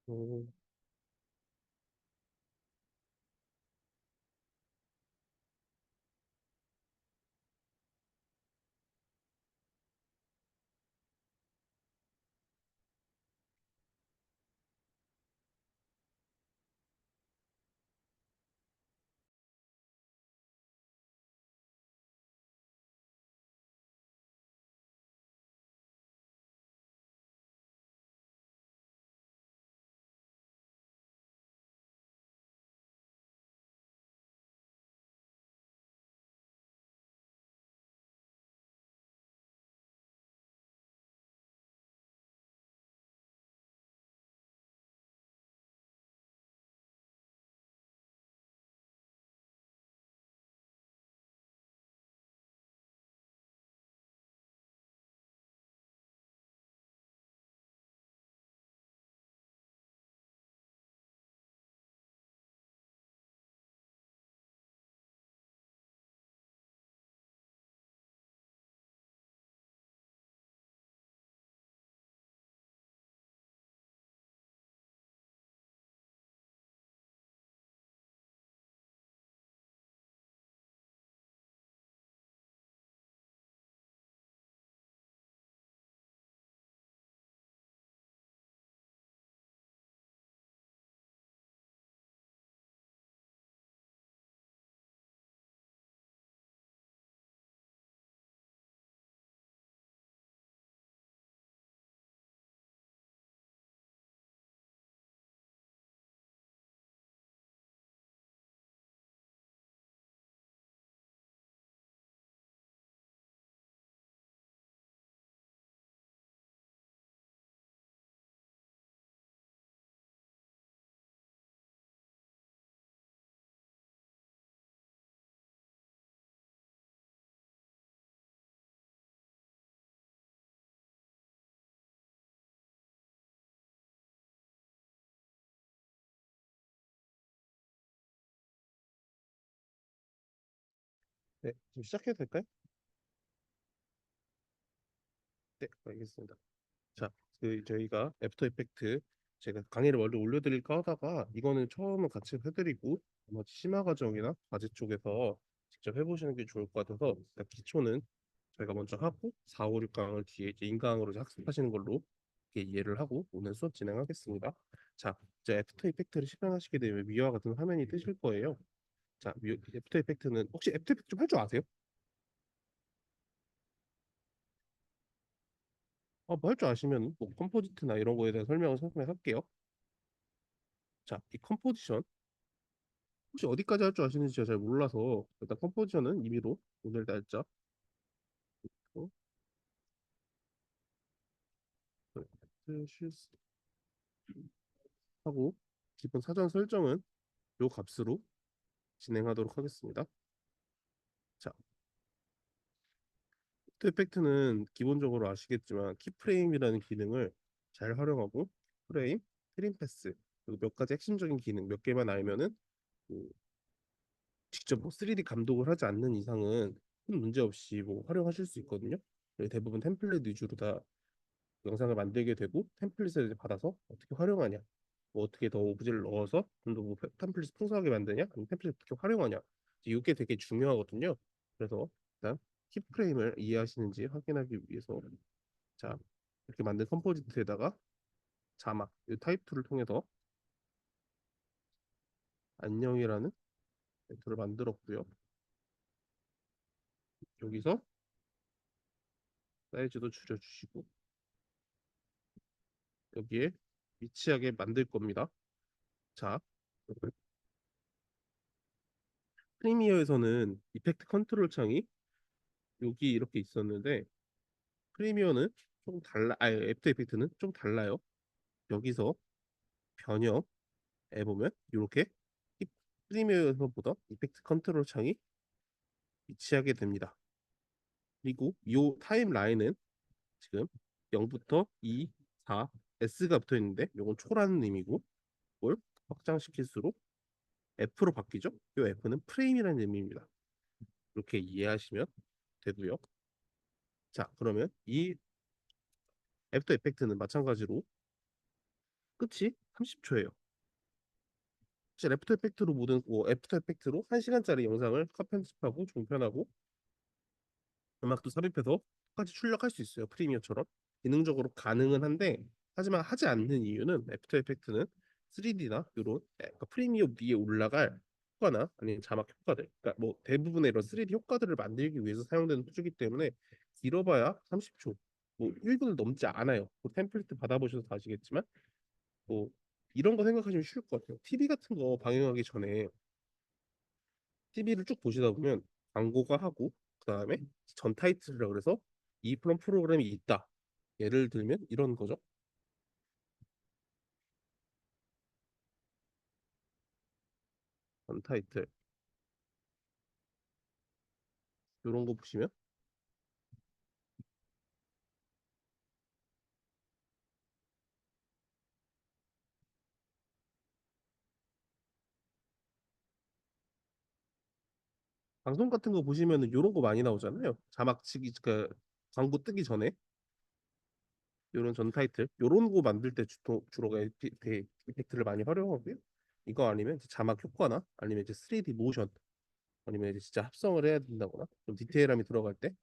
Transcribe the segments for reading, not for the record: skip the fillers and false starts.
음, 네, 지금 시작해도 될까요? 네, 알겠습니다. 자, 저희가 애프터 이펙트 제가 강의를 원래 올려드릴까 하다가 이거는 처음은 같이 해드리고 나머지 심화 과정이나 과제 쪽에서 직접 해보시는 게 좋을 것 같아서 일단 기초는 저희가 먼저 하고 4, 5, 6강을 뒤에 이제 인강으로 이제 학습하시는 걸로 이렇게 이해를 하고 오늘 수업 진행하겠습니다. 자, 이제 애프터 이펙트를 실행하시게 되면 위와 같은 화면이 뜨실 거예요. 자, 애프터 이펙트는 혹시 애프터 이펙트 좀 할 줄 아세요? 뭐 할 줄 아시면 뭐 컴포지트나 이런 거에 대한 설명을 설명할게요. 자, 이 컴포지션 혹시 어디까지 할 줄 아시는지 제가 잘 몰라서 일단 컴포지션은 임의로 오늘 날짜 어, 하고 기본 사전 설정은 요 값으로 진행하도록 하겠습니다. 자, 애프터 이펙트는 기본적으로 아시겠지만 키프레임이라는 기능을 잘 활용하고 프레임, 트림 패스 그리고 몇 가지 핵심적인 기능 몇 개만 알면은 그 직접 뭐 3D 감독을 하지 않는 이상은 큰 문제 없이 뭐 활용하실 수 있거든요. 대부분 템플릿 위주로 다 영상을 만들게 되고 템플릿을 이제 받아서 어떻게 활용하냐, 뭐 어떻게 더 오브제를 넣어서 좀 더 뭐 템플릿 풍성하게 만드냐, 아니면 템플릿 어떻게 활용하냐, 이게 되게 중요하거든요. 그래서 일단 키프레임을 이해하시는지 확인하기 위해서 자 이렇게 만든 컴포지트에다가 자막, 이 타입 툴을 통해서 안녕이라는 멘트를 만들었고요. 여기서 사이즈도 줄여주시고 여기에 위치하게 만들 겁니다. 자, 프리미어에서는 이펙트 컨트롤 창이 여기 이렇게 있었는데 프리미어는 좀 달라, 애프터 이펙트는 좀 달라요. 여기서 변형해 보면 이렇게 프리미어에서보다 이펙트 컨트롤 창이 위치하게 됩니다. 그리고 이 타임라인은 지금 0부터 2, 4, S가 붙어 있는데 이건 초라는 의미고 뭘 확장시킬수록 F로 바뀌죠. 이 F는 프레임이라는 의미입니다. 이렇게 이해하시면 되고요. 자, 그러면 이 애프터 이펙트는 마찬가지로 끝이 30초예요. 사실 애프터 이펙트로 모든 뭐 애프터 이펙트로 1시간짜리 영상을 컷 편집하고 종편하고 음악도 삽입해서 똑같이 출력할 수 있어요. 프리미어처럼. 기능적으로 가능은 한데 하지만 하지 않는 이유는 애프터 이펙트는 3D나 이런 그러니까 프리미어 위에 올라갈 효과나 아니면 자막 효과들 그러니까 뭐 대부분의 이런 3D 효과들을 만들기 위해서 사용되는 투주기 때문에 길어봐야 30초 뭐 1분을 넘지 않아요. 뭐 템플릿 받아보셔서 아시겠지만 뭐 이런 거 생각하시면 쉬울 것 같아요. TV 같은 거 방영하기 전에 TV를 쭉 보시다 보면 광고가 하고 그다음에 전 타이틀이라 그래서 이 프로그램이 있다. 예를 들면 이런 거죠. 전 타이틀 이런 거 보시면 방송 같은 거 보시면은 이런 거 많이 나오잖아요. 자막 치기 그 광고 뜨기 전에 이런 전 타이틀 이런 거 만들 때 주로 이펙트를 많이 활용하고요. 이거 아니면 이제 자막 효과나 아니면 이제 3D 모션 아니면 이제 진짜 합성을 해야 된다거나 좀 디테일함이 들어갈 때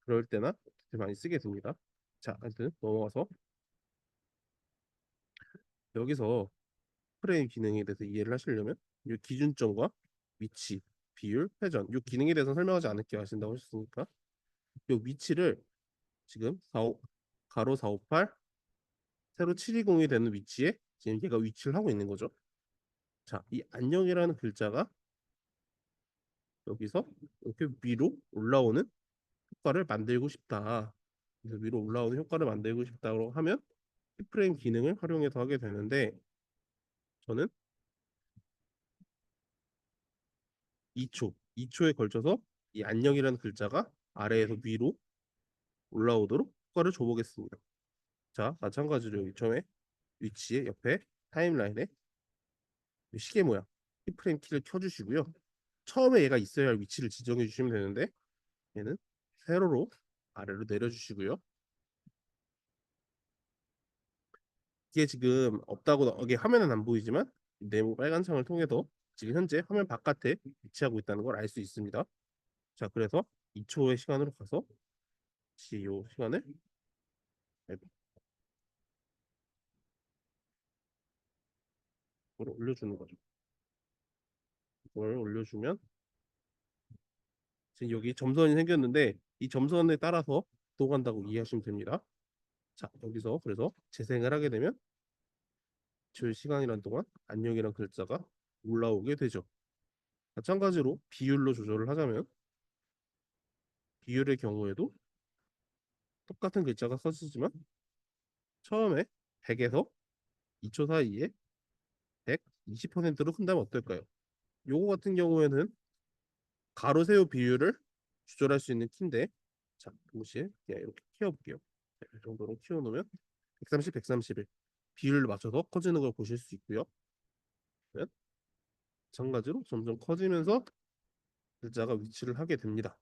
그럴 때나 많이 쓰게 됩니다. 자, 하여튼 넘어가서 여기서 프레임 기능에 대해서 이해를 하시려면 이 기준점과 위치, 비율, 회전 이 기능에 대해서 설명하지 않을게 하신다고 하셨으니까 이 위치를 지금 45, 가로 458 세로 720이 되는 위치에 지금 얘가 위치를 하고 있는 거죠. 자, 이 안녕이라는 글자가 여기서 이렇게 위로 올라오는 효과를 만들고 싶다. 그래서 위로 올라오는 효과를 만들고 싶다고 하면 키프레임 기능을 활용해서 하게 되는데 저는 2초에 걸쳐서 이 안녕이라는 글자가 아래에서 위로 올라오도록 효과를 줘보겠습니다. 자, 마찬가지로 여기 처음에 위치에 옆에 타임라인에 시계 모양 키프레임 키를 켜주시고요. 처음에 얘가 있어야 할 위치를 지정해 주시면 되는데 얘는 세로로 아래로 내려주시고요. 이게 지금 없다고 이게 화면은 안 보이지만 네모 빨간 창을 통해서 지금 현재 화면 바깥에 위치하고 있다는 걸 알 수 있습니다. 자, 그래서 2초의 시간으로 가서 이 시간을 올려주는 거죠. 이걸 올려주면 지금 여기 점선이 생겼는데 이 점선에 따라서 이동한다고 이해하시면 됩니다. 자, 여기서 그래서 재생을 하게 되면 저 시간이란 동안 안녕이란 글자가 올라오게 되죠. 마찬가지로 비율로 조절을 하자면 비율의 경우에도 똑같은 글자가 써지지만 처음에 100에서 2초 사이에 120%로 큰다면 어떨까요? 요거 같은 경우에는 가로 세로 비율을 조절할 수 있는 키인데 자, 동시에 그냥 이렇게 키워볼게요. 자, 이 정도로 키워놓으면 130, 131 비율을 맞춰서 커지는 걸 보실 수 있고요. 네, 마찬가지로 점점 커지면서 글자가 위치를 하게 됩니다.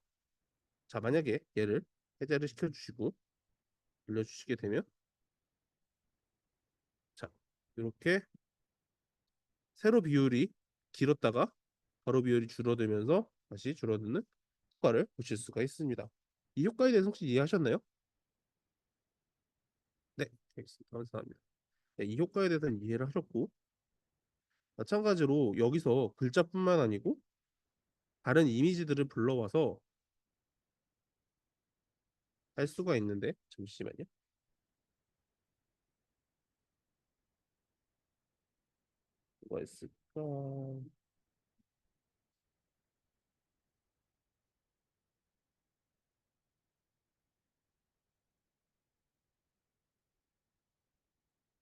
자, 만약에 얘를 해제를 시켜주시고 올려주시게 되면 자, 이렇게 세로 비율이 길었다가 가로 비율이 줄어들면서 다시 줄어드는 효과를 보실 수가 있습니다. 이 효과에 대해서 혹시 이해하셨나요? 네, 알겠습니다. 감사합니다. 네, 이 효과에 대해서는 이해를 하셨고 마찬가지로 여기서 글자뿐만 아니고 다른 이미지들을 불러와서 할 수가 있는데 잠시만요. 뭐가 있을까?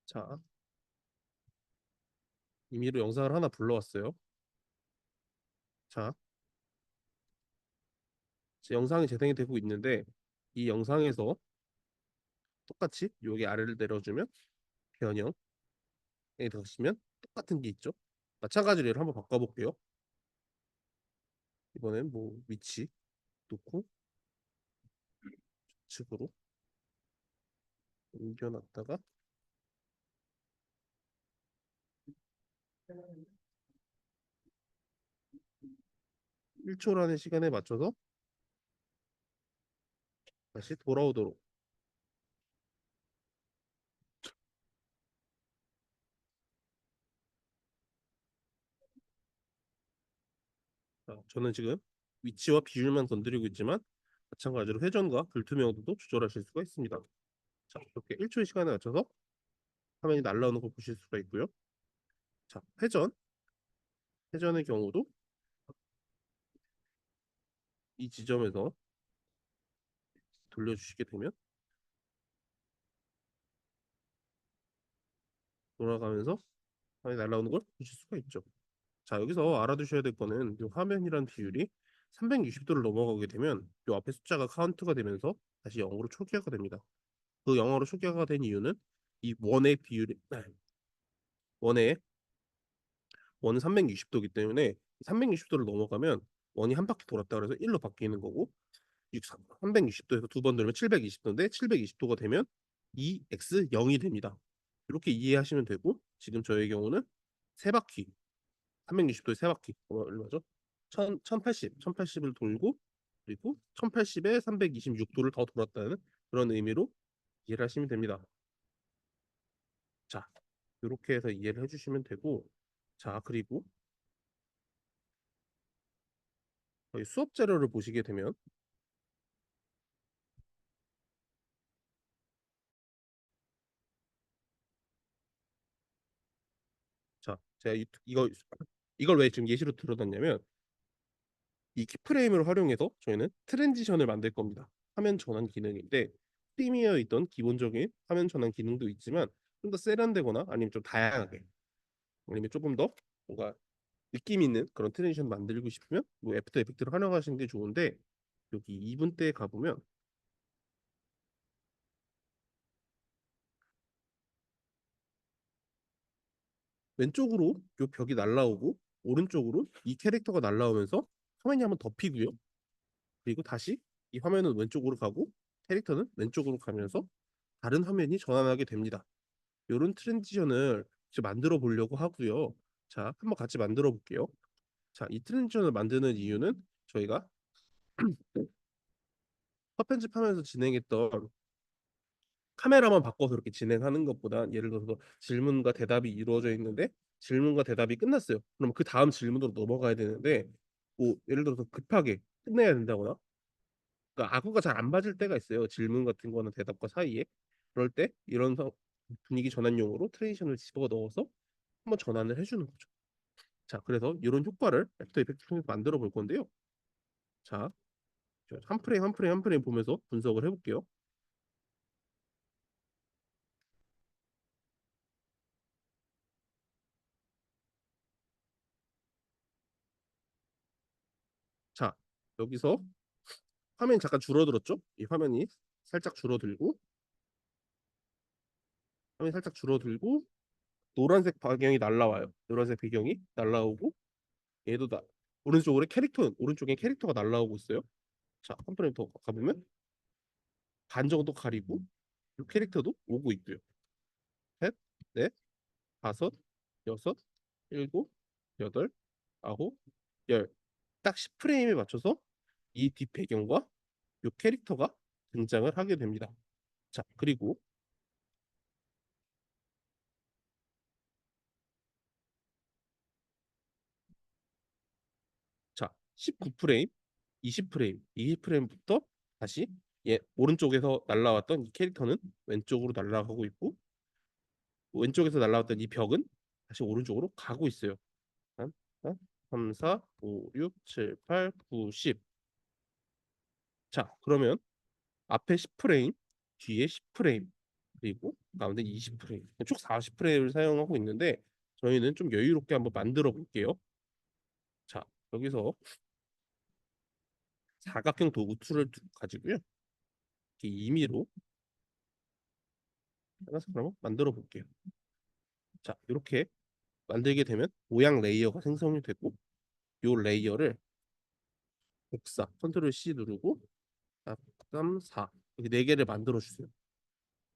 자, 임의로 영상을 하나 불러왔어요. 자, 영상이 재생이 되고 있는데 이 영상에서 똑같이 여기 아래를 내려주면 변형에 넣으시면 똑같은 게 있죠. 마찬가지로 얘를 한번 바꿔볼게요. 이번엔 뭐 위치 놓고 측으로 옮겨놨다가 1초라는 시간에 맞춰서 다시 돌아오도록. 자, 저는 지금 위치와 비율만 건드리고 있지만 마찬가지로 회전과 불투명도도 조절하실 수가 있습니다. 자, 이렇게 1초의 시간에 맞춰서 화면이 날라오는 걸 보실 수가 있고요. 자, 회전의 경우도 이 지점에서 돌려주시게 되면 돌아가면서 화면이 날라오는 걸 보실 수가 있죠. 자, 여기서 알아두셔야 될 거는 이 화면이란 비율이 360도를 넘어가게 되면 이 앞에 숫자가 카운트가 되면서 다시 0으로 초기화가 됩니다. 그 0으로 초기화가 된 이유는 이 원의 비율이 원의 원은 360도이기 때문에 360도를 넘어가면 원이 한 바퀴 돌았다 그래서 1로 바뀌는 거고 360도에서 두 번 돌면 720도인데 720도가 되면 2x 0이 됩니다. 이렇게 이해하시면 되고 지금 저의 경우는 세 바퀴 360도에 세 바퀴 얼마죠? 1080을 돌고 그리고 1080에 326도를 더 돌았다는 그런 의미로 이해를 하시면 됩니다. 자, 이렇게 해서 이해를 해주시면 되고 자, 그리고 저희 수업 자료를 보시게 되면 자, 제가 이걸 왜 지금 예시로 들어놨냐면 이 키프레임을 활용해서 저희는 트랜지션을 만들 겁니다. 화면 전환 기능인데 프리미어에 있던 기본적인 화면 전환 기능도 있지만 좀 더 세련되거나 아니면 좀 다양하게 아니면 조금 더 뭔가 느낌 있는 그런 트랜지션 만들고 싶으면 뭐 애프터 이펙트를 활용하시는 게 좋은데 여기 2분대에 가보면 왼쪽으로 요 벽이 날라오고 오른쪽으로 이 캐릭터가 날라오면서 화면이 한번 덮이고요. 그리고 다시 이 화면은 왼쪽으로 가고 캐릭터는 왼쪽으로 가면서 다른 화면이 전환하게 됩니다. 이런 트랜지션을 이제 만들어 보려고 하고요. 자, 한번 같이 만들어 볼게요. 자, 이 트랜지션을 만드는 이유는 저희가 컷 편집하면서 진행했던 카메라만 바꿔서 이렇게 진행하는 것보다 예를 들어서 질문과 대답이 이루어져 있는데 질문과 대답이 끝났어요. 그럼 그 다음 질문으로 넘어가야 되는데 뭐 예를 들어서 급하게 끝내야 된다거나 그러니까 아구가 잘 안 맞을 때가 있어요. 질문 같은 거는 대답과 사이에. 그럴 때 이런 분위기 전환용으로 트랜지션을 집어 넣어서 한번 전환을 해주는 거죠. 자, 그래서 이런 효과를 애프터 이펙트 통해서 만들어 볼 건데요. 자, 한 프레임 한 프레임 한 프레임 보면서 분석을 해볼게요. 자, 여기서 화면이 잠깐 줄어들었죠? 이 화면이 살짝 줄어들고 화면이 살짝 줄어들고 노란색 배경이 날라와요. 노란색 배경이 날라오고 얘도 오른쪽으로 오른쪽에 캐릭터가 날라오고 있어요. 자, 한 프레임 더 가보면 반 정도 가리고 이 캐릭터도 오고 있고요. 셋, 넷, 다섯, 여섯, 일곱, 여덟, 아홉, 열. 딱 10프레임에 맞춰서 이 뒷배경과 이 캐릭터가 등장을 하게 됩니다. 자, 그리고 자, 19프레임, 20프레임, 20프레임부터 다시 오른쪽에서 날라왔던 이 캐릭터는 왼쪽으로 날아가고 있고 왼쪽에서 날라왔던 이 벽은 다시 오른쪽으로 가고 있어요. 3, 4, 5, 6, 7, 8, 9, 10. 자, 그러면 앞에 10프레임, 뒤에 10프레임, 그리고 가운데 20프레임. 총 40프레임을 사용하고 있는데 저희는 좀 여유롭게 한번 만들어 볼게요. 자, 여기서 사각형 도구 툴을 가지고요. 이렇게 임의로 하나씩 한번 만들어 볼게요. 자, 이렇게 만들게 되면 모양 레이어가 생성이 되고 이 레이어를 복사, 컨트롤 C 누르고 3, 4 이렇게 네 개를 만들어 주세요.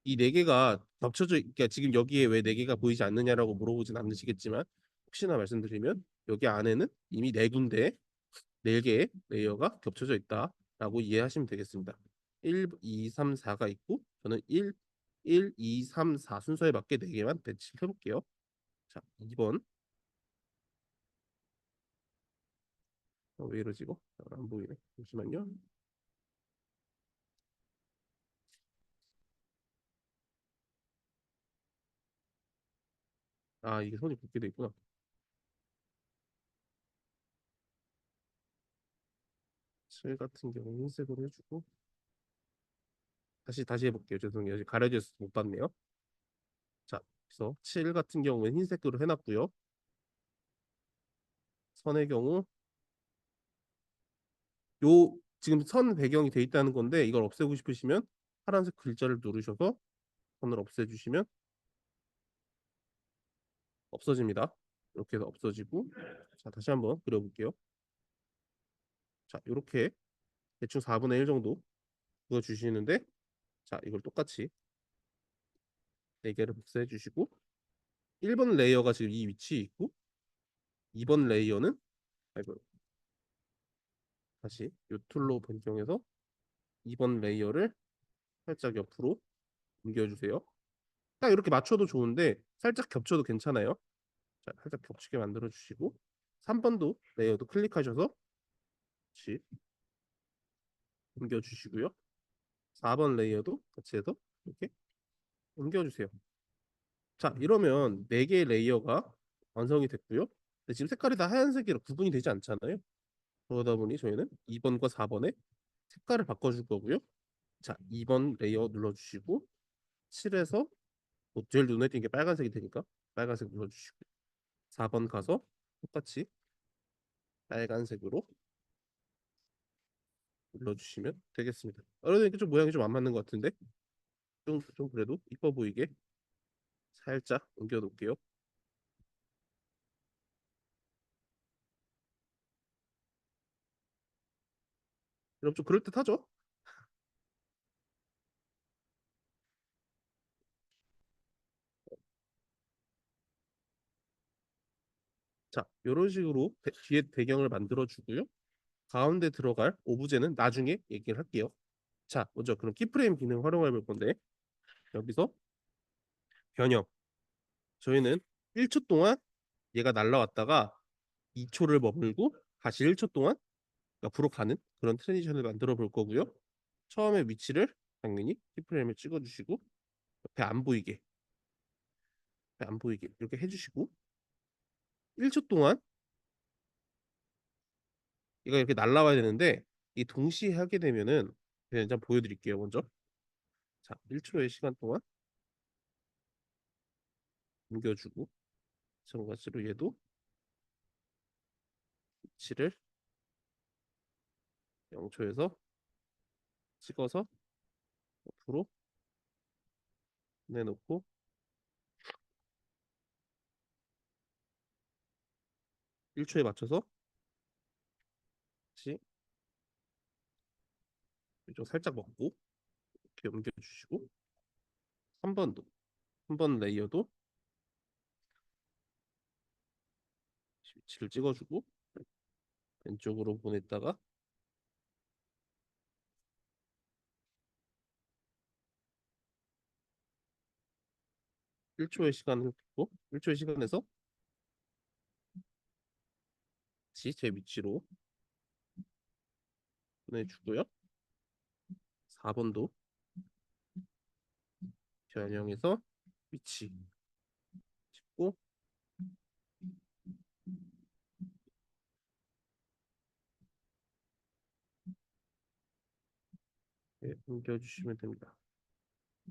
이 네 개가 겹쳐져, 그러니까 지금 여기에 왜 네 개가 보이지 않느냐라고 물어보진 않으시겠지만 혹시나 말씀드리면 여기 안에는 이미 네 군데, 네 개의 레이어가 겹쳐져 있다라고 이해하시면 되겠습니다. 1, 2, 3, 4가 있고 저는 1, 2, 3, 4 순서에 맞게 네 개만 배치해 볼게요. 자, 2번. 왜 이러지 이거? 안 보이네. 잠시만요. 아, 이게 손이 붙게 돼 있구나. 7 같은 경우 흰색으로 해주고 다시 해볼게요. 죄송해요. 가려져서 못 봤네요. 자, 그래서 7 같은 경우는 흰색으로 해놨고요. 선의 경우 요 지금 선 배경이 돼 있다는 건데 이걸 없애고 싶으시면 파란색 글자를 누르셔서 선을 없애주시면 없어집니다. 이렇게 해서 없어지고 자 다시 한번 그려볼게요. 자 이렇게 대충 4분의 1 정도 그어주시는데 자 이걸 똑같이 4개를 복사해 주시고 1번 레이어가 지금 이 위치에 있고 2번 레이어는 아이고 다시 요 툴로 변경해서 2번 레이어를 살짝 옆으로 옮겨주세요. 딱 이렇게 맞춰도 좋은데 살짝 겹쳐도 괜찮아요. 자, 살짝 겹치게 만들어 주시고 3번도 레이어도 클릭하셔서 같이 옮겨 주시고요. 4번 레이어도 같이 해서 이렇게 옮겨 주세요. 자, 이러면 4개의 레이어가 완성이 됐고요. 근데 지금 색깔이 다 하얀색이라 구분이 되지 않잖아요. 그러다 보니 저희는 2번과 4번의 색깔을 바꿔줄 거고요. 자, 2번 레이어 눌러주시고 7에서 뭐 제일 눈에 띄는 게 빨간색이 되니까 빨간색 눌러주시고 4번 가서 똑같이 빨간색으로 눌러주시면 되겠습니다. 그러니까 좀 모양이 좀 안 맞는 것 같은데 좀 그래도 이뻐 보이게 살짝 옮겨 놓을게요. 그럼 좀 그럴듯하죠? 자, 이런 식으로 뒤에 배경을 만들어 주고요. 가운데 들어갈 오브제는 나중에 얘기를 할게요. 자, 먼저 그럼 키프레임 기능 활용해 볼 건데 여기서 변형. 저희는 1초 동안 얘가 날라왔다가 2초를 머물고 다시 1초 동안 옆으로 가는 그런 트랜지션을 만들어 볼 거고요. 처음에 위치를 당연히 키프레임을 찍어 주시고 옆에 안 보이게 안 보이게 이렇게 해주시고 1초 동안 얘가 이렇게 날라와야 되는데 이 동시에 하게 되면은 그냥 좀 보여드릴게요 먼저 자 1초의 시간 동안 옮겨주고 마찬가지로 얘도 위치를 0초에서 찍어서 옆으로 내놓고 1초에 맞춰서 다시 이쪽 살짝 먹고 이렇게 옮겨주시고 3번도 3번 레이어도 위치를 찍어주고 왼쪽으로 보냈다가 1초의 시간을 두고 1초의 시간에서 다시 제 위치로 보내주고요 4번도 변형해서 위치 찍고 네, 옮겨주시면 됩니다.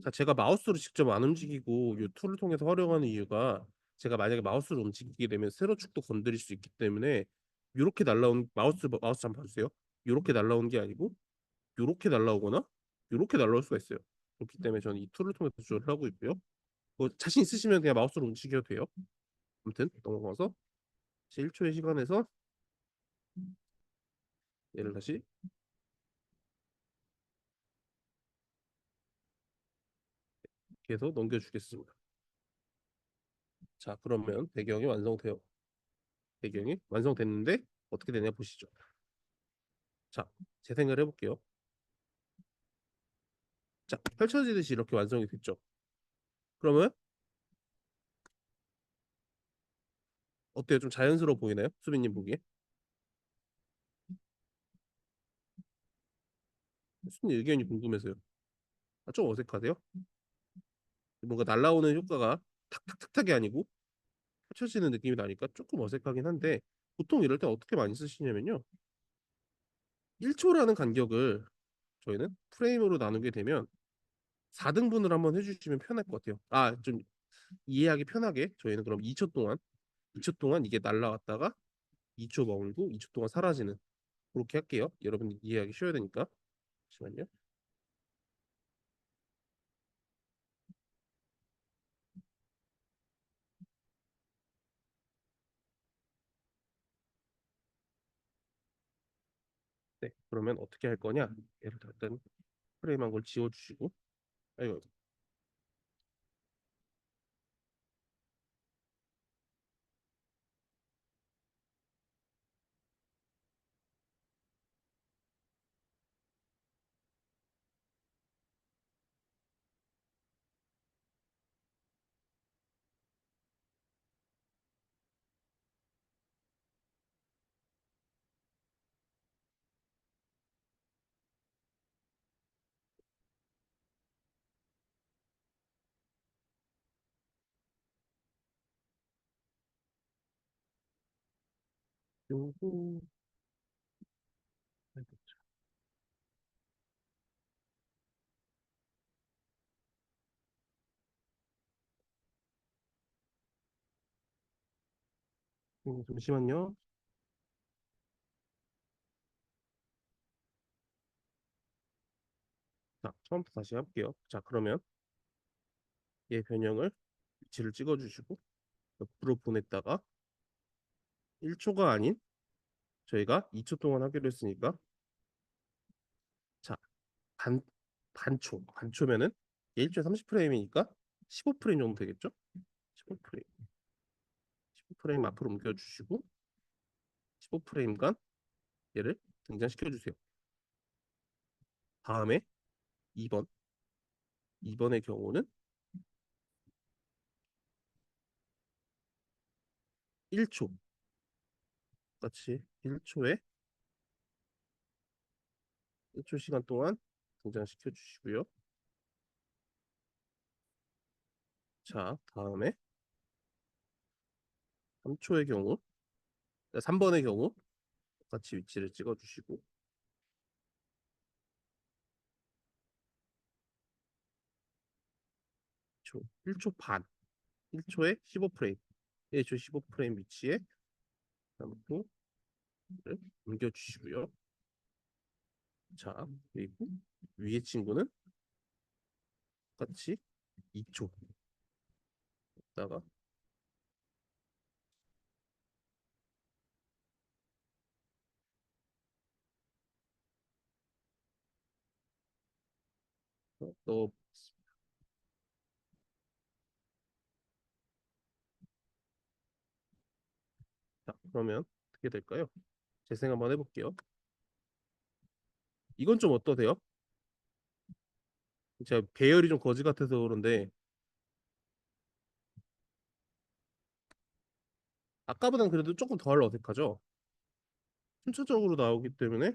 자, 제가 마우스로 직접 안 움직이고 이 툴을 통해서 활용하는 이유가 제가 만약에 마우스로 움직이게 되면 세로 축도 건드릴 수 있기 때문에 이렇게 날라온 마우스 한번 봐주세요. 이렇게 날라온 게 아니고 이렇게 날라오거나 이렇게 날라올 수가 있어요. 그렇기 때문에 저는 이 툴을 통해서 조절을 하고 있고요. 뭐 자신 있으시면 그냥 마우스로 움직여도 돼요. 아무튼 넘어가서 1초의 시간에서 얘를 다시 계속 넘겨주겠습니다. 자, 그러면 배경이 완성돼요. 배경이 완성됐는데 어떻게 되냐 보시죠. 자, 재생을 해볼게요. 자, 펼쳐지듯이 이렇게 완성이 됐죠. 그러면 어때요? 좀 자연스러워 보이나요? 수빈님 보기에? 수빈님 의견이 궁금해서요. 아, 좀 어색하대요? 뭔가 날라오는 효과가 탁탁탁탁이 아니고 펼쳐지는 느낌이 나니까 조금 어색하긴 한데 보통 이럴 때 어떻게 많이 쓰시냐면요. 1초라는 간격을 저희는 프레임으로 나누게 되면 4등분을 한번 해주시면 편할 것 같아요. 아, 좀 이해하기 편하게 저희는 그럼 2초 동안 이게 날라왔다가 2초 머물고 2초 동안 사라지는 그렇게 할게요. 여러분 이해하기 쉬워야 되니까. 잠시만요. 네, 그러면 어떻게 할 거냐? 예를 들어 일단 프레임한 걸 지워주시고, 아이고, 요거, 아이고, 잠시만요. 자, 처음부터 다시 할게요. 자, 그러면 얘 변형을 위치를 찍어주시고 옆으로 보냈다가 1초가 아닌 저희가 2초 동안 하기로 했으니까 자, 반, 반초면은 1초에 30프레임이니까 15프레임 정도 되겠죠? 15프레임. 15프레임 앞으로 옮겨주시고 15프레임간 얘를 등장시켜 주세요. 다음에 2번. 2번의 경우는 1초. 같이 1초 시간 동안 등장시켜 주시고요. 자, 다음에 3초의 경우, 3번의 경우 같이 위치를 찍어 주시고 1초 반. 1초에 15프레임. 1초 15프레임 위치에 남고 옮겨 주시고요. 자, 그리고 위에 친구는 같이 2초 있다가 넣어. 자, 그러면 어떻게 될까요? 재생 한번 해볼게요. 이건 좀 어떠세요? 제가 배열이 좀 거지 같아서 그런데 아까보다는 그래도 조금 덜 어색하죠? 순차적으로 나오기 때문에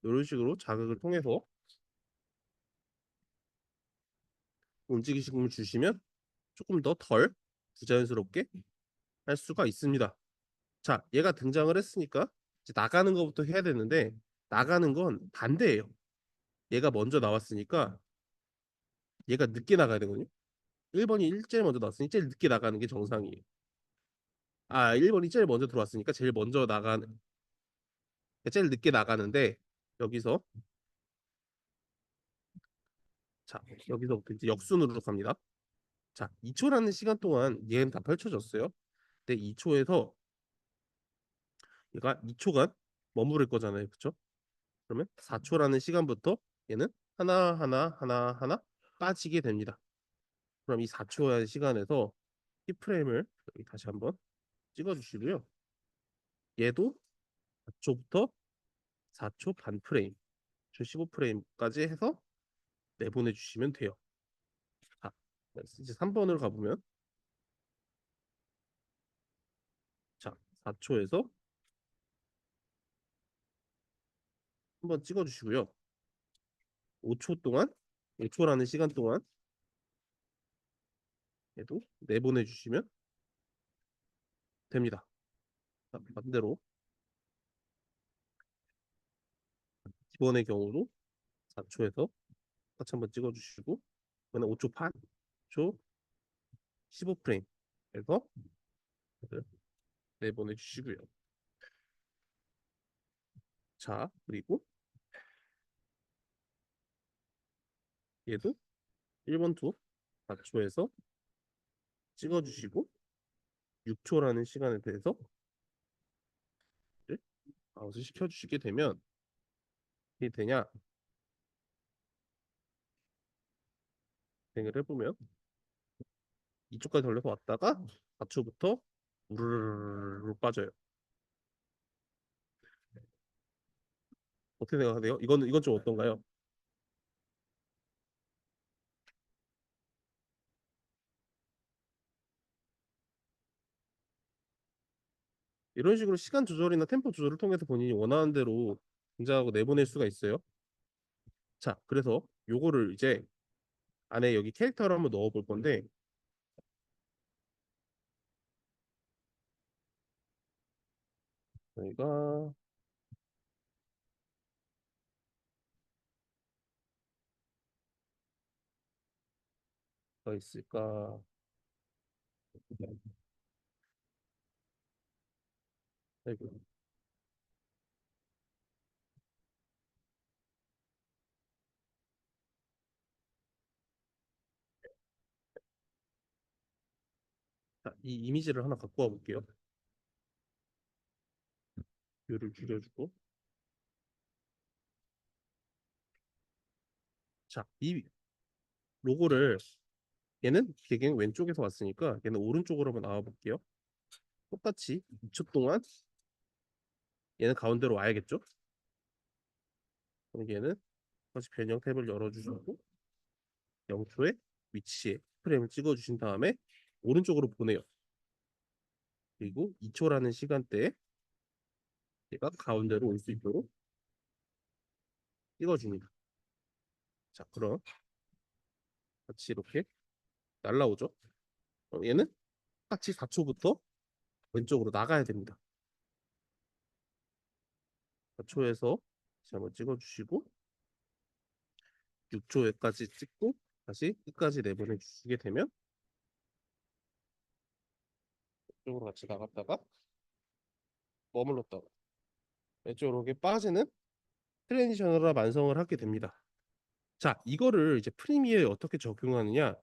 이런 식으로 자극을 통해서 움직이심을 주시면 조금 더 덜 부자연스럽게 할 수가 있습니다. 자, 얘가 등장을 했으니까 이제 나가는 것부터 해야 되는데 나가는 건 반대예요. 얘가 먼저 나왔으니까 얘가 늦게 나가야 되거든요. 1번이 제일 먼저 나왔으니 제일 늦게 나가는 게 정상이에요. 아, 1번이 제일 먼저 들어왔으니까 제일 먼저 나가는 제일 늦게 나가는데 여기서 자, 여기서부터 이제 역순으로 갑니다. 자, 2초라는 시간 동안 얘는 다 펼쳐졌어요. 근데 2초에서 얘가 2초간 머무를 거잖아요. 그쵸? 그러면 4초라는 시간부터 얘는 하나 빠지게 됩니다. 그럼 이 4초의 시간에서 키프레임을 여기 다시 한번 찍어 주시고요. 얘도 4초부터 4초 반 프레임, 15프레임까지 해서 내보내 주시면 돼요. 자, 이제 3번으로 가보면 자, 4초에서 한번 찍어주시고요. 5초 동안, 5초라는 시간 동안 얘도 내보내 주시면 됩니다. 자, 반대로 기본의 경우도 4초에서 같이 한번 찍어주시고 이번에 5초 반, 초 15프레임 해서 내보내 주시고요. 자, 그리고 얘도 1번 투 4초에서 찍어주시고 6초라는 시간에 대해서 마우스 시켜주시게 되면 이게 되냐 진행을 해보면 이쪽까지 돌려서 왔다가 4초부터 우르르르 빠져요. 어떻게 생각하세요? 이건 좀 어떤가요? 이런 식으로 시간 조절이나 템포 조절을 통해서 본인이 원하는 대로 등장하고 내보낼 수가 있어요. 자, 그래서 요거를 이제 안에 여기 캐릭터를 한번 넣어 볼 건데 저희가 더 있을까? 아이고, 자, 이 이미지를 하나 갖고 와 볼게요. 뷰를 줄여주고 자, 이 로고를 얘는 배경 왼쪽에서 왔으니까 얘는 오른쪽으로 한번 나와 볼게요. 똑같이 2초 동안 얘는 가운데로 와야겠죠? 그럼 얘는 다시 변형 탭을 열어주시고 0초의 위치에 프레임을 찍어주신 다음에 오른쪽으로 보내요. 그리고 2초라는 시간대에 얘가 가운데로 올 수 있도록 찍어줍니다. 자, 그럼 같이 이렇게 날라오죠? 얘는 똑같이 4초부터 왼쪽으로 나가야 됩니다. 4초에서 다시 한번 찍어주시고 6초에까지 찍고 다시 끝까지 내보내 주시게 되면 이쪽으로 같이 나갔다가 머물렀다가 왼쪽으로 이렇게 빠지는 트랜지션으로 완성을 하게 됩니다. 자, 이거를 이제 프리미어에 어떻게 적용하느냐?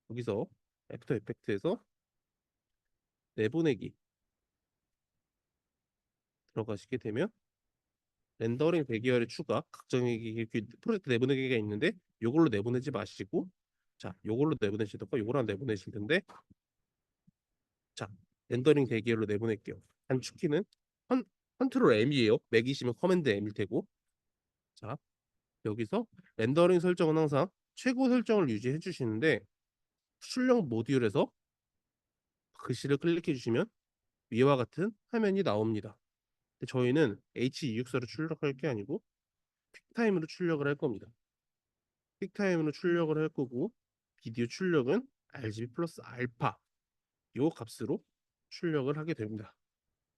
여기서 애프터 이펙트에서 내보내기 들어가시게 되면 렌더링 대기열의 추가 각정의 프로젝트 내보내기가 있는데 요걸로 내보내지 마시고 자, 요걸로 내보내시던가 요거랑 내보내실 텐데 자, 렌더링 대기열로 내보낼게요. 단축키는 컨트롤 M이에요. 맥이시면 커맨드 M일 테고 자, 여기서 렌더링 설정은 항상 최고 설정을 유지해 주시는데 출력 모듈에서 글씨를 클릭해 주시면 위와 같은 화면이 나옵니다. 근데 저희는 H264로 출력할 게 아니고 퀵타임으로 출력을 할 겁니다. 퀵타임으로 출력을 할 거고 비디오 출력은 RGB 플러스 알파 요 값으로 출력을 하게 됩니다.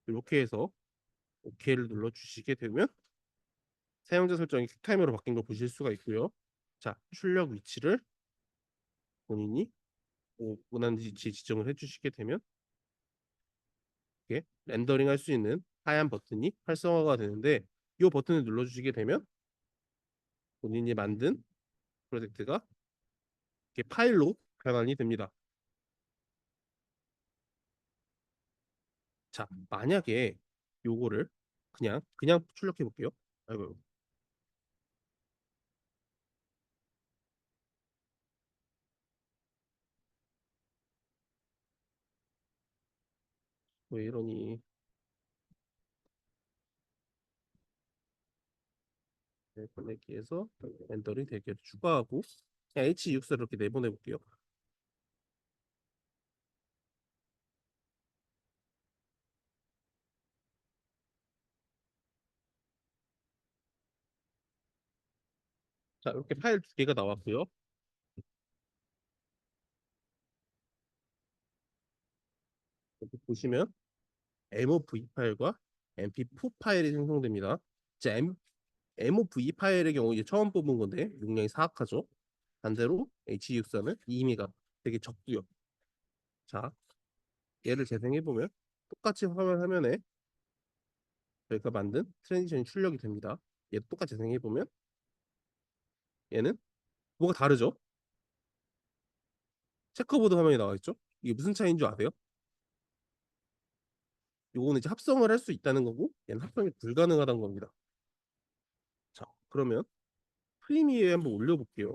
이렇게 해서 OK를 눌러 주시게 되면 사용자 설정이 퀵타임으로 바뀐 걸 보실 수가 있고요. 자, 출력 위치를 본인이 원하는 위치 지정을 해주시게 되면 이렇게 렌더링 할 수 있는 하얀 버튼이 활성화가 되는데 이 버튼을 눌러주시게 되면 본인이 만든 프로젝트가 이렇게 파일로 변환이 됩니다. 자, 만약에 요거를 그냥 출력해 볼게요. 아이고, 왜 이러니? 보내기에서 엔더링 대기를 추가하고 그냥 H264 이렇게 내보내 볼게요. 자, 이렇게 파일 두 개가 나왔고요. 여기 보시면 MOV 파일과 MP4 파일이 생성됩니다. 자, MOV 파일의 경우 이제 처음 뽑은 건데 용량이 사악하죠. 반대로 H264는 이미가 되게 적고요. 자, 얘를 재생해 보면 똑같이 화면에 저희가 만든 트랜지션이 출력이 됩니다. 얘 똑같이 재생해 보면 얘는 뭐가 다르죠? 체커보드 화면이 나와 있죠? 이게 무슨 차이인 줄 아세요? 요거는 이제 합성을 할 수 있다는 거고 얘는 합성이 불가능하다는 겁니다. 자, 그러면 프리미어에 한번 올려볼게요.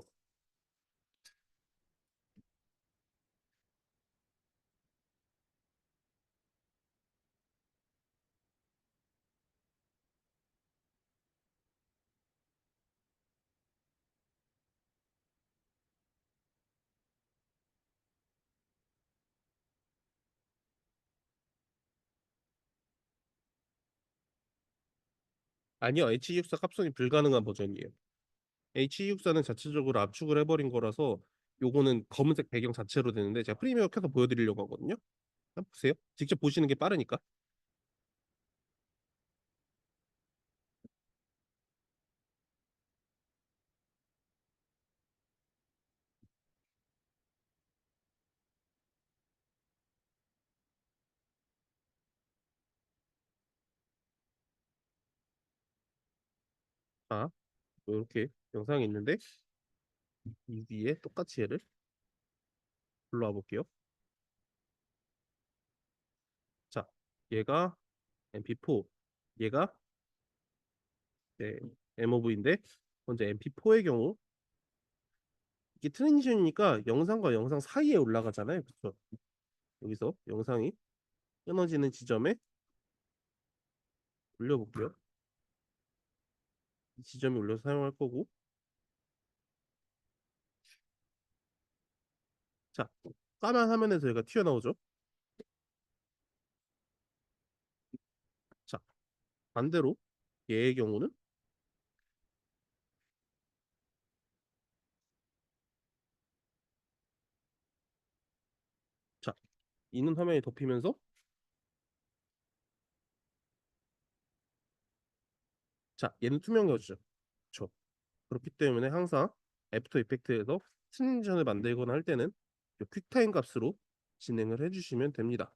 아니요, H264 합성이 불가능한 버전이에요. H264는 자체적으로 압축을 해버린 거라서 요거는 검은색 배경 자체로 되는데 제가 프리미어 켜서 보여드리려고 하거든요. 한번 보세요. 직접 보시는 게 빠르니까. 자, 이렇게 영상이 있는데 이 위에 똑같이 얘를 불러와 볼게요. 자, 얘가 MP4, 얘가 네, MOV인데 먼저 MP4의 경우 이게 트랜지션이니까 영상과 영상 사이에 올라가잖아요. 그렇죠? 여기서 영상이 끊어지는 지점에 올려볼게요. 이 지점에 올려서 사용할 거고 자, 까만 화면에서 얘가 튀어나오죠. 자, 반대로 얘의 경우는 자, 이는 화면이 덮이면서 자, 얘는 투명해졌죠. 그렇죠. 그렇기 때문에 항상 애프터 이펙트에서 트랜지션을 만들거나 할 때는 이 퀵타임 값으로 진행을 해주시면 됩니다.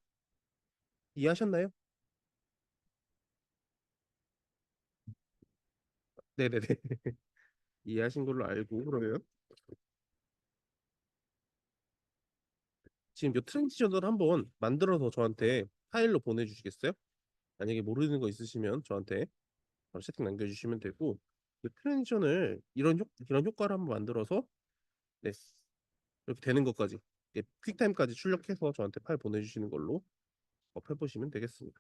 이해하셨나요? 네네네. 이해하신 걸로 알고 그러면 지금 이 트랜지션을 한번 만들어서 저한테 파일로 보내주시겠어요? 만약에 모르는 거 있으시면 저한테 바로 채팅 남겨주시면 되고 그 트랜지션을 이런 효과를 한번 만들어서 네, 이렇게 되는 것까지 퀵타임까지 출력해서 저한테 파일 보내주시는 걸로 해보시면 되겠습니다.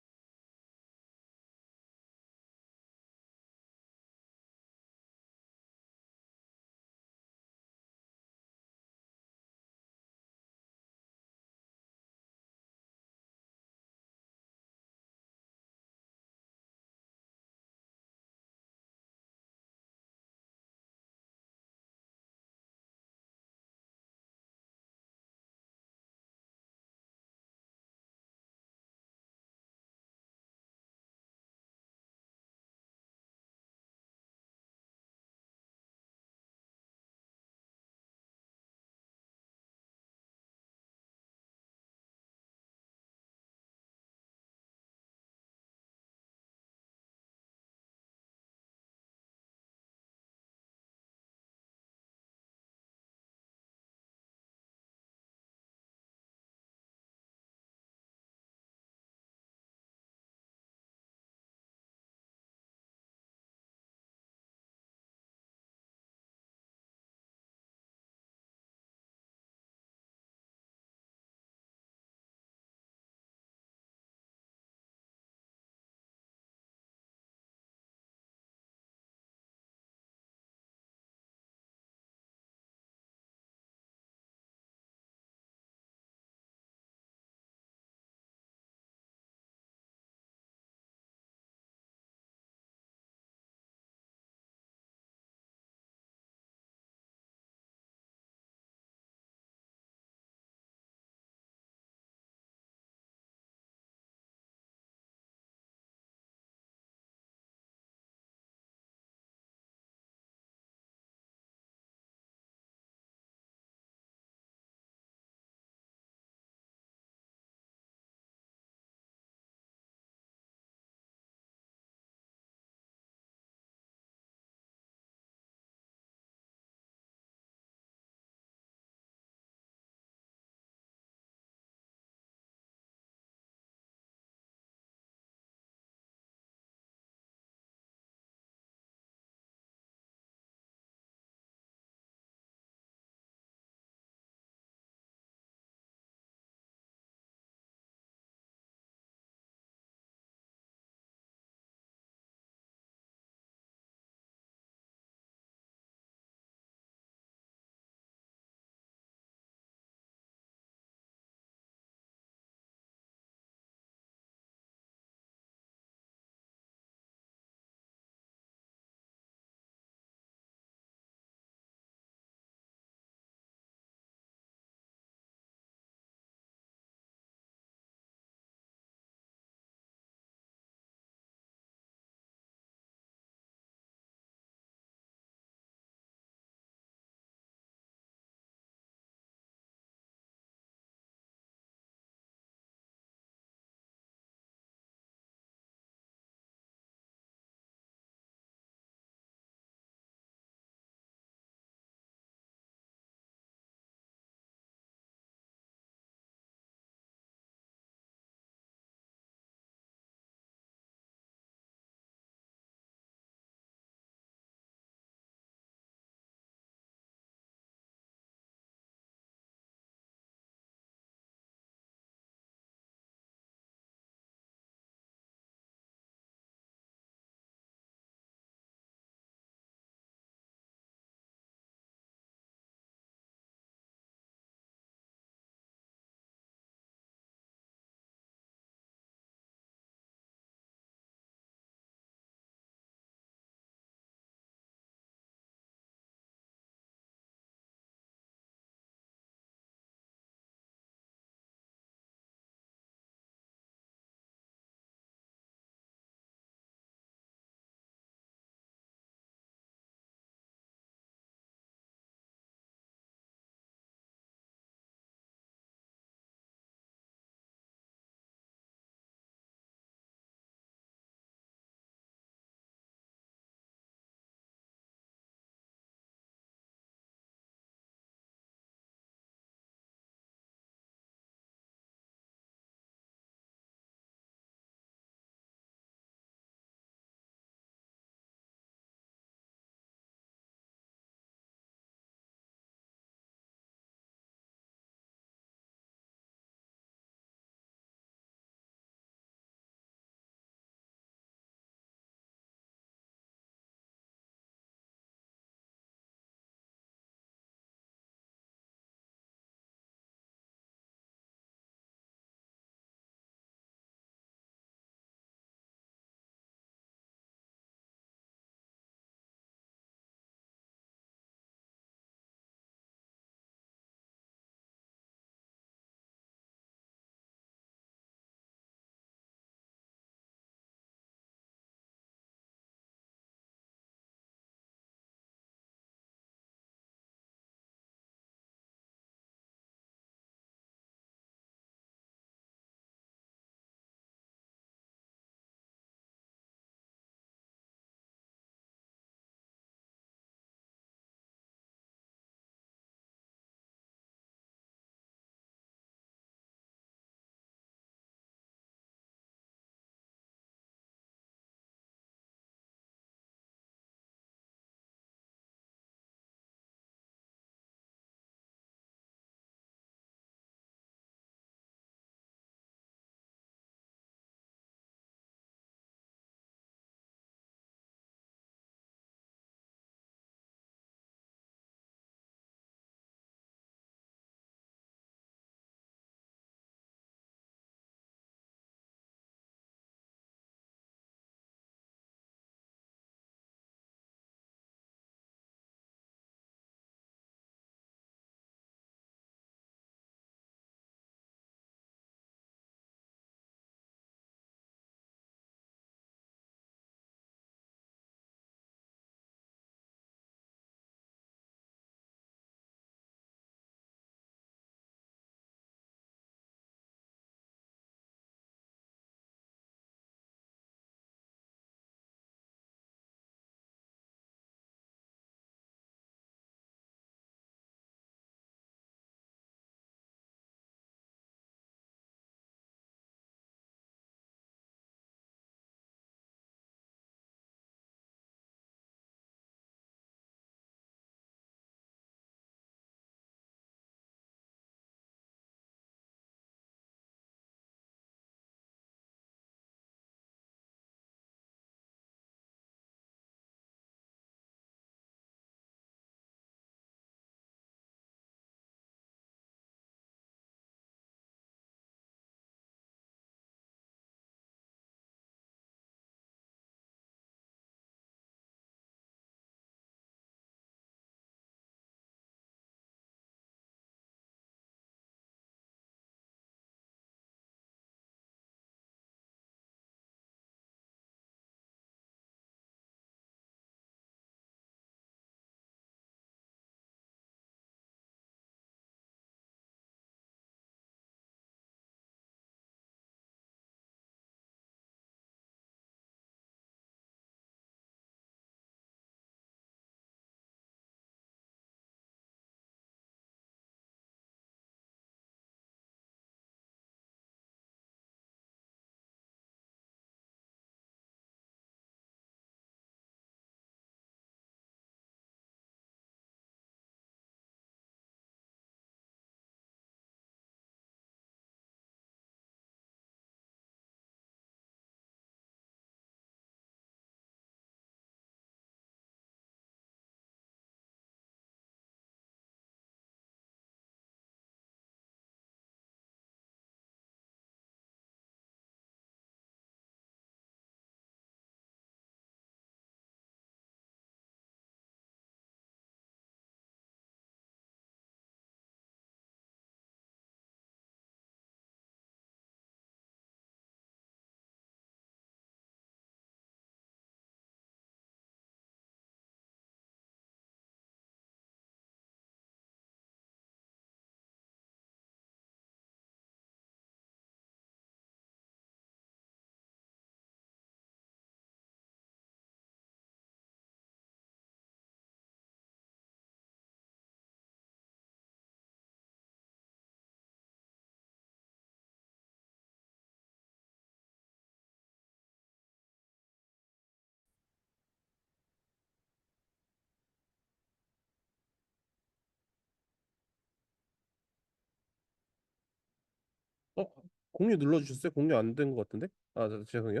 어, 공유 눌러주셨어요? 공유 안 된 것 같은데? 아, 죄송해요.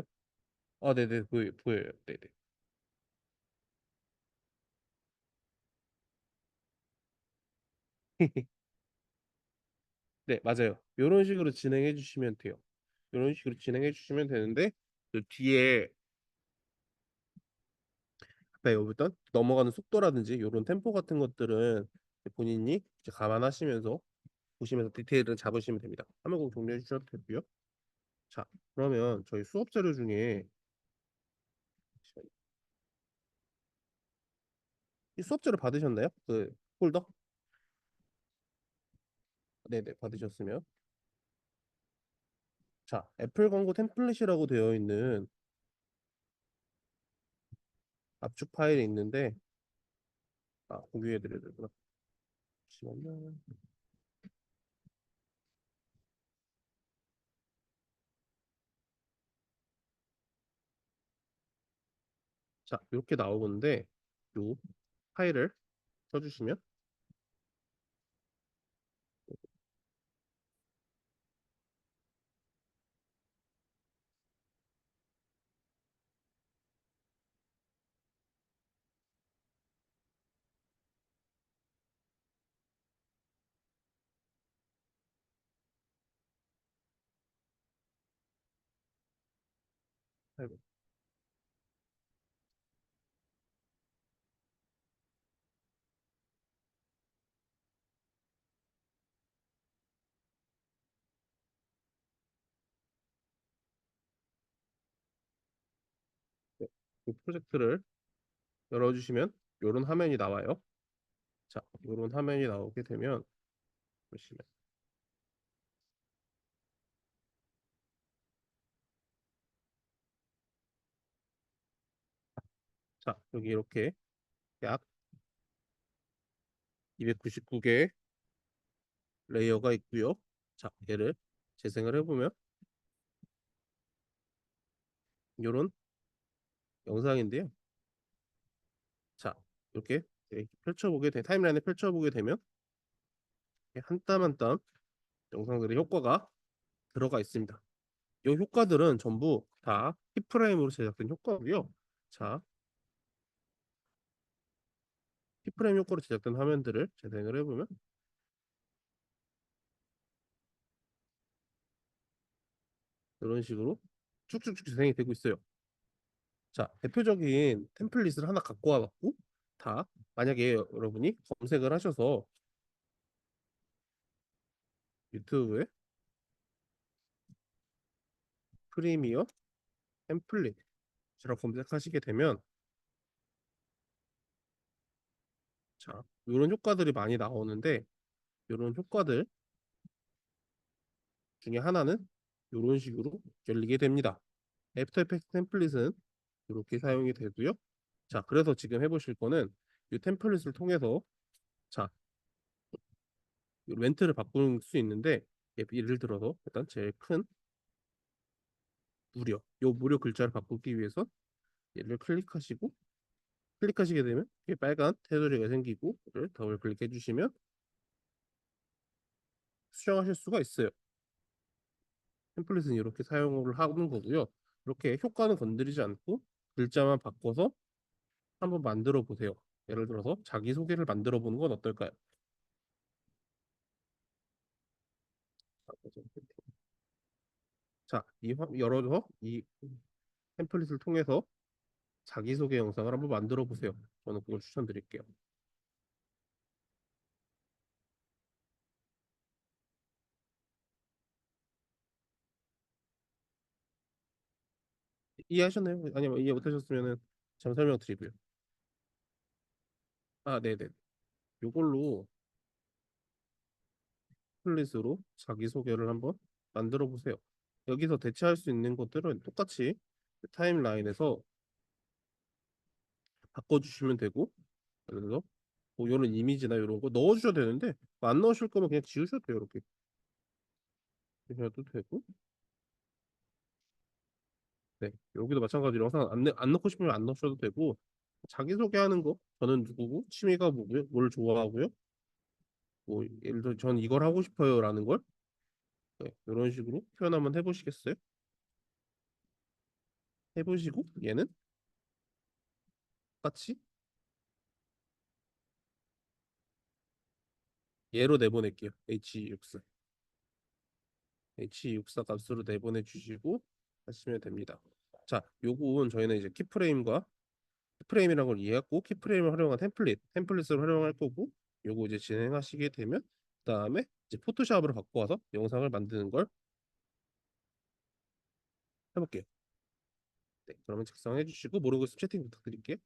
아, 네네, 보여요. 네네. 네, 맞아요. 이런 식으로 진행해 주시면 돼요. 이런 식으로 진행해 주시면 되는데, 그 뒤에 앞에 어떤 넘어가는 속도라든지 이런 템포 같은 것들은 본인이 이제 감안하시면서 보시면서 디테일을 잡으시면 됩니다. 화면 꼭 종료해 주셔도 되고요. 자, 그러면 저희 수업 자료 중에 이 수업 자료 받으셨나요? 그 폴더? 네네, 받으셨으면. 자, 애플 광고 템플릿이라고 되어 있는 압축 파일이 있는데, 아, 공유해 드려야 되구나. 잠시만요. 자, 이렇게 나오는데, 요 파일을 써주시면, 아이고, 네, 이 프로젝트를 열어주시면, 요런 화면이 나와요. 자, 요런 화면이 나오게 되면, 보시면, 자, 여기 이렇게 약 299개 레이어가 있고요. 자, 얘를 재생을 해보면, 요런 영상인데요. 자, 이렇게 타임라인에 펼쳐보게 되면, 한 땀 한 땀 영상들의 효과가 들어가 있습니다. 이 효과들은 전부 다 키프레임으로 제작된 효과고요. 자, 키프레임 효과로 제작된 화면들을 재생을 해보면 이런 식으로 쭉쭉쭉 재생이 되고 있어요. 자, 대표적인 템플릿을 하나 갖고 와봤고, 다 만약에 여러분이 검색을 하셔서 유튜브에 프리미어 템플릿이라고 검색하시게 되면, 자, 이런 효과들이 많이 나오는데, 이런 효과들 중에 하나는 이런 식으로 열리게 됩니다. 애프터 이펙트 템플릿은 이렇게 사용이 되고요. 자, 그래서 지금 해보실 거는 이 템플릿을 통해서, 자, 이 렌트를 바꿀 수 있는데, 예를 들어서 일단 제일 큰 무료, 요 무료 글자를 바꾸기 위해서 얘를 클릭하시게 되면 이게 빨간 테두리가 생기고, 이를 더블 클릭해 주시면 수정하실 수가 있어요. 템플릿은 이렇게 사용을 하는 거고요. 이렇게 효과는 건드리지 않고 글자만 바꿔서 한번 만들어 보세요. 예를 들어서 자기소개를 만들어 보는 건 어떨까요? 자, 열어서 이 템플릿을 통해서 자기소개 영상을 한번 만들어 보세요. 저는 그걸 추천드릴게요. 이해하셨나요? 아니면 이해 못하셨으면은 잠 설명 드리고요. 아, 네네. 이걸로 템플릿으로 자기소개를 한번 만들어 보세요. 여기서 대체할 수 있는 것들은 똑같이 타임라인에서 바꿔주시면 되고, 예를 들어서 뭐 이런 이미지나 이런 거 넣어주셔도 되는데, 뭐안 넣으실 거면 그냥 지우셔도 돼요. 이렇게 지우셔도 되고, 네, 여기도 마찬가지로 영상 안 넣고 싶으면 안 넣으셔도 되고, 자기소개하는 거, 저는 누구고, 취미가 뭐고요, 뭘 좋아하고요, 뭐 예를 들어 전 이걸 하고 싶어요라는 걸 네, 이런 식으로 표현 한번 해보시겠어요? 해보시고 얘는 똑같이 얘로 내보낼게요. H64. H64 값으로 내보내 주시고 하시면 됩니다. 자, 요건 저희는 이제 키프레임과 키프레임이라는 걸 이해했고 키프레임을 활용한 템플릿을 활용할 거고 요거 이제 진행하시게 되면 그다음에 이제 포토샵으로 바꿔와서 영상을 만드는 걸 해볼게요. 네, 그러면 작성해 주시고 모르고 있으면 채팅 부탁드릴게요.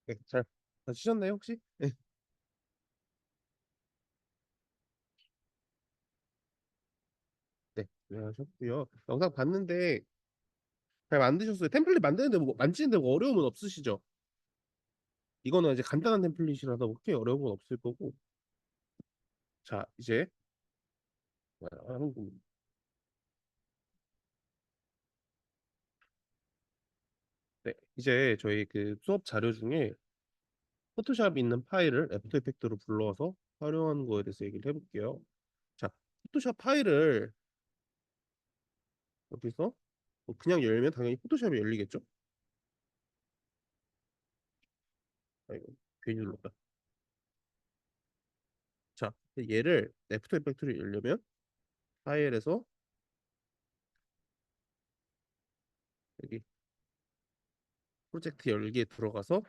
네, 잘 봐주셨나요 혹시? 네, 네, 네, 하셨고요. 영상 봤는데 잘 만드셨어요. 템플릿 만드는데 뭐 만지는데 뭐 어려움은 없으시죠? 이거는 이제 간단한 템플릿이라서 그렇게 어려운 건 없을 거고. 자, 이제 하는 거- 네, 이제 저희 그 수업 자료 중에 포토샵이 있는 파일을 애프터 이펙트로 불러와서 활용하는 거에 대해서 얘기를 해볼게요. 자, 포토샵 파일을 여기서 뭐 그냥 열면 당연히 포토샵이 열리겠죠? 아이고, 괜히 눌렀다. 자, 얘를 애프터 이펙트로 열려면 파일에서 여기 프로젝트 열기에 들어가서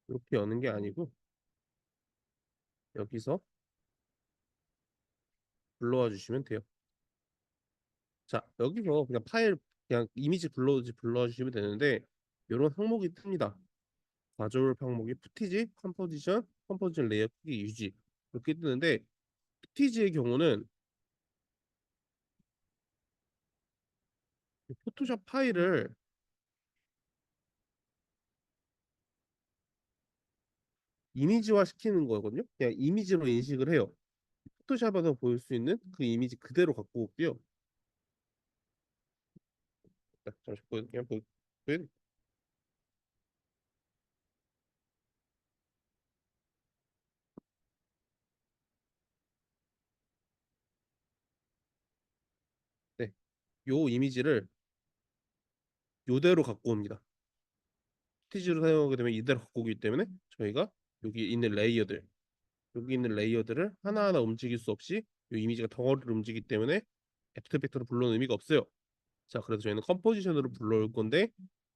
이렇게 여는 게 아니고 여기서 불러와 주시면 돼요. 자, 여기서 그냥 파일 그냥 이미지 불러와 주시면 되는데 이런 항목이 뜹니다. 가져올 항목이 푸티지, 컴포지션 레이어 크기 유지 이렇게 뜨는데 푸티지의 경우는 포토샵 파일을 이미지화 시키는 거거든요. 그냥 이미지로 인식을 해요. 포토샵에서 보일 수 있는 그 이미지 그대로 갖고 오고요. 자, 잠시 그냥 보여. 네, 요 이미지를 요대로 갖고 옵니다. 푸티지로 사용하게 되면 이대로 갖고 오기 때문에 저희가 여기 있는 레이어들 여기 있는 레이어들을 하나하나 움직일 수 없이 이 이미지가 덩어리를 움직이기 때문에 애프터 이펙터로 불러오는 의미가 없어요. 자, 그래서 저희는 컴포지션으로 불러올 건데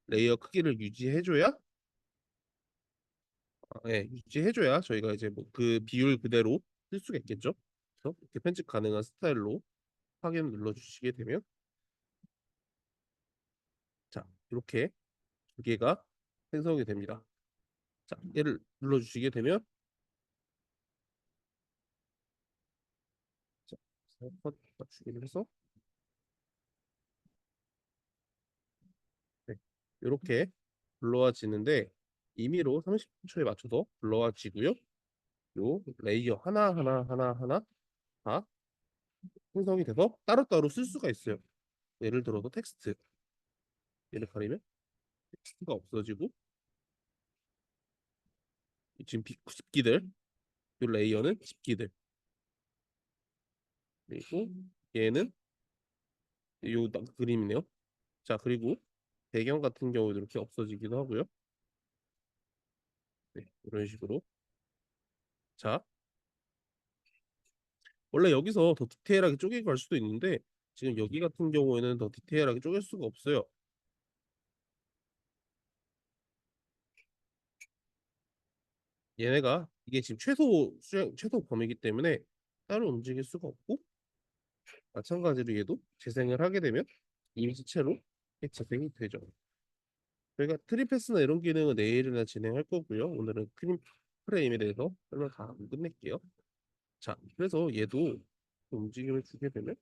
레이어 크기를 유지해줘야 유지해줘야 저희가 이제 뭐 그 비율 그대로 쓸 수가 있겠죠. 그래서 이렇게 편집 가능한 스타일로 확인 눌러주시게 되면 자, 이렇게 두 개가 생성이 됩니다. 자, 얘를 눌러주시게 되면 자, 컷 맞추기를 해서 네, 이렇게 불러와지는데 임의로 30초에 맞춰서 불러와지고요. 요 레이어 하나 다 생성이 돼서 따로따로 쓸 수가 있어요. 예를 들어서 텍스트 얘를 가리면 텍스트가 없어지고 지금 집기들 요 레이어는 집기들 그리고 얘는 그림이네요. 자, 그리고 배경 같은 경우도 이렇게 없어지기도 하고요. 네, 이런 식으로. 자, 원래 여기서 더 디테일하게 쪼개고 갈 수도 있는데 지금 여기 같은 경우에는 더 디테일하게 쪼갤 수가 없어요. 얘네가 이게 지금 최소 범위이기 때문에 따로 움직일 수가 없고 마찬가지로 얘도 재생을 하게 되면 이미지체로 재생이 되죠. 저희가 트리패스나 이런 기능은 내일이나 진행할 거고요. 오늘은 프레임에 대해서 설명 다 하고 끝낼게요. 자, 그래서 얘도 움직임을 주게 되면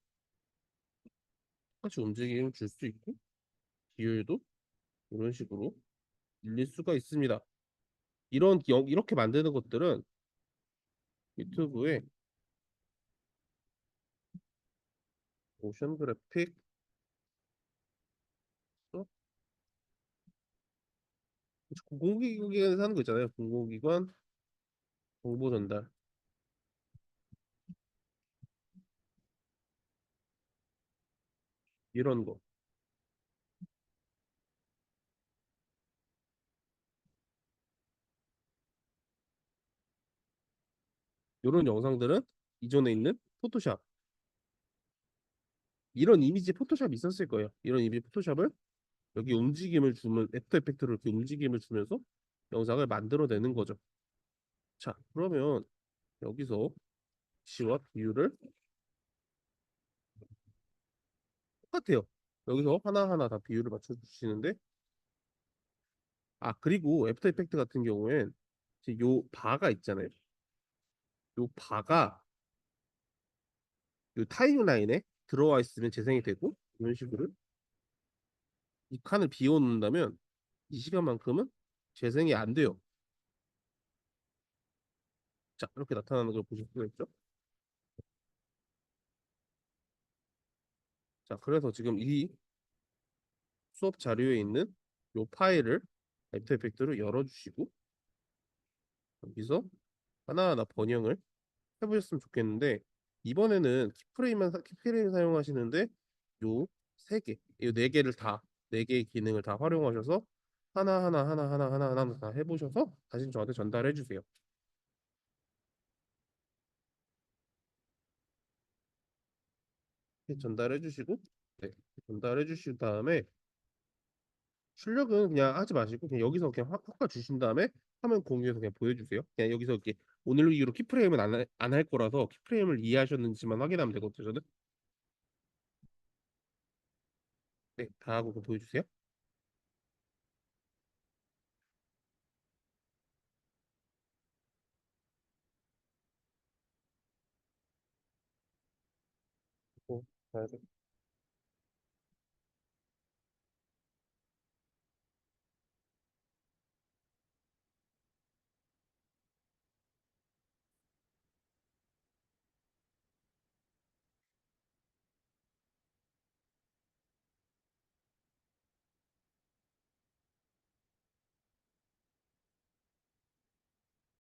똑같이 움직임을 줄 수 있고 비율도 이런 식으로 늘릴 수가 있습니다. 이렇게 만드는 것들은 유튜브에 모션 그래픽 공공기관에서 하는 거 있잖아요. 공공기관 정보 전달 이런 거 이런 영상들은 이전에 있는 포토샵 이런 이미지 포토샵이 있었을 거예요. 이런 이미지 포토샵을 여기 움직임을 주면 애프터 이펙트로 이렇게 움직임을 주면서 영상을 만들어내는 거죠. 자, 그러면 여기서 시와 비율을 똑같아요. 여기서 하나하나 다 비율을 맞춰주시는데 그리고 애프터 이펙트 같은 경우엔 이제 요 바가 있잖아요. 요 바가 요 타임라인에 들어와 있으면 재생이 되고 이런 식으로 이 칸을 비워놓는다면 이 시간만큼은 재생이 안 돼요. 자, 이렇게 나타나는 걸 보실 수가 있죠. 자, 그래서 지금 이 수업 자료에 있는 요 파일을 애프터 이펙트로 열어주시고 여기서 하나하나 번영을 해보셨으면 좋겠는데 이번에는 키프레임 사용하시는데 요 세 개, 요 네 개를 다 네 개의 기능을 다 활용하셔서 하나 다 해보셔서 다시 저한테 전달해 주세요. 이렇게 전달해 주시고, 네, 전달해 주신 다음에 출력은 그냥 하지 마시고 그냥 여기서 그냥 효과 주신 다음에 화면 공유해서 그냥 보여주세요. 그냥 여기서 이렇게 오늘 이후로 키프레임은 안 할 거라서 키프레임을 이해하셨는지만 확인하면 되거든요. 저는 네, 다 하고 그거 보여주세요. 어, 다